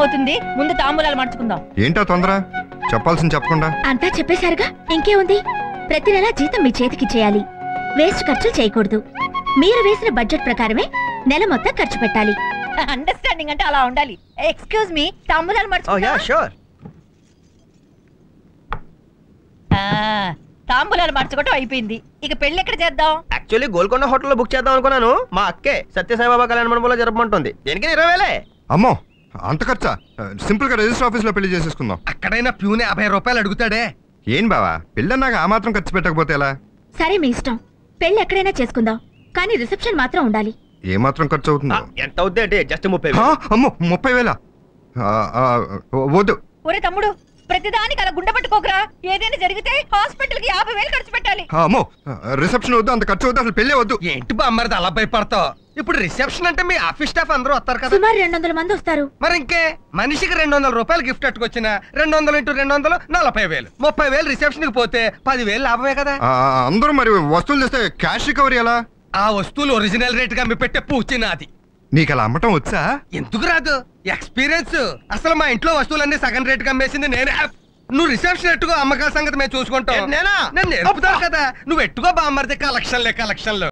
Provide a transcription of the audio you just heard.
అవుతుంది, ముందు తాంబూలాలు మార్చుకుందాం. ఏంటా తొందర? చెప్పాల్సింది చెప్పకుండా అంతా చెప్పేశారుగా, ఇంకేముంది? ప్రతి నెల జీతం మీ చేతికి చేయాలి, వేస్ట్ ఖర్చులు చేయకూడదు. మీరు వేసిన బడ్జెట్ ప్రకారమే నెల మొత్తం ఖర్చు పెట్టాలి. అండర్స్టాండింగ్ అంటే అలా ఉండాలి. ఎక్స్క్యూజ్ మీ, తాంబూలాలు మార్చుకుందాం. తాంబూలాలు మార్చుకోవటం అయిపోయింది, ఇక పెళ్లి ఎక్కడ చేద్దాం? యాక్చువల్లీ గోల్కొండ హోటల్లో బుక్ చేద్దాం అనుకున్నాను. మా అక్కే సత్యసాయిబాబా కళ్యాణ మండపంలో జరపమంటుంది. దేనికి 20,000. అమ్మో, అంత ఖర్చా? సింపుల్ గా రిజిస్టర్ ఆఫీస్ లో పెళ్లి చేసేసుకుందాం. అక్కడైనా ప్యూనే 50 రూపాయలు అడుగుతాడే. ఏం బావా, పెళ్ళన్నాక ఆ మాత్రం ఖర్చు పెట్టకపోతే ఎలా? సరే మీ ఇష్టం, పెళ్లి ఎక్కడైనా చేసుకుందాం, కానీ రిసెప్షన్ మాత్రం ఉండాలి. ఏ మాత్రం ఖర్చు అవుతుందో? ఎంత అవుద్ది అంటే జస్ట్ 30,000. అమ్మో, 30,000? వద్దు. ఒరే తమ్ముడు, ప్రతిదానికి అలా గుండె పట్టుకోకరా. ఏదైనా జరిగితే హాస్పిటల్ కి 50,000 ఖర్చు పెట్టాలి. అమ్మో, రిసెప్షన్ వద్దు, అంత ఖర్చు వద్దు, అసలు పెళ్ళే వద్దు. ఏంటి బామ్మరిది అలా భయపడతావు? ఇప్పుడు రిసెప్షన్ అంటే మీ ఆఫీస్ స్టాఫ్ అందరూ వస్తారు కదా. సుమారు 200 మంది వస్తారు. మరి ఇంకే, మనిషికి 200 రూపాయలు గిఫ్ట్ అట్టుకొచ్చిన 200 × 200 40,000. 30,000 రిసెప్షన్ కి పోతే 10,000 లాభమే కదా. అందరూ మరి వస్తువులు తెస్తే క్యాష్ రికవరీ ఎలా? ఆ వస్తువులు ఒరిజినల్ రేట్ గా మీ పెట్టే పూచి నాది. నీకు అలా అమ్మటం వచ్చా? ఎందుకు రాదు, ఎక్స్పీరియన్స్. అసలు మా ఇంట్లో వస్తువులన్నీ సగం రేట్ గా అమ్మేసింది నేనే. నువ్వు రిసెప్షన్ ఎట్టుకో, అమ్మకాల సంగతి మేము చూసుకుంటాం. నేను నేర్పుతావు కదా, నువ్వు ఎట్టుకో బామ్మరిది. కలెక్షన్లే కలెక్షన్లు.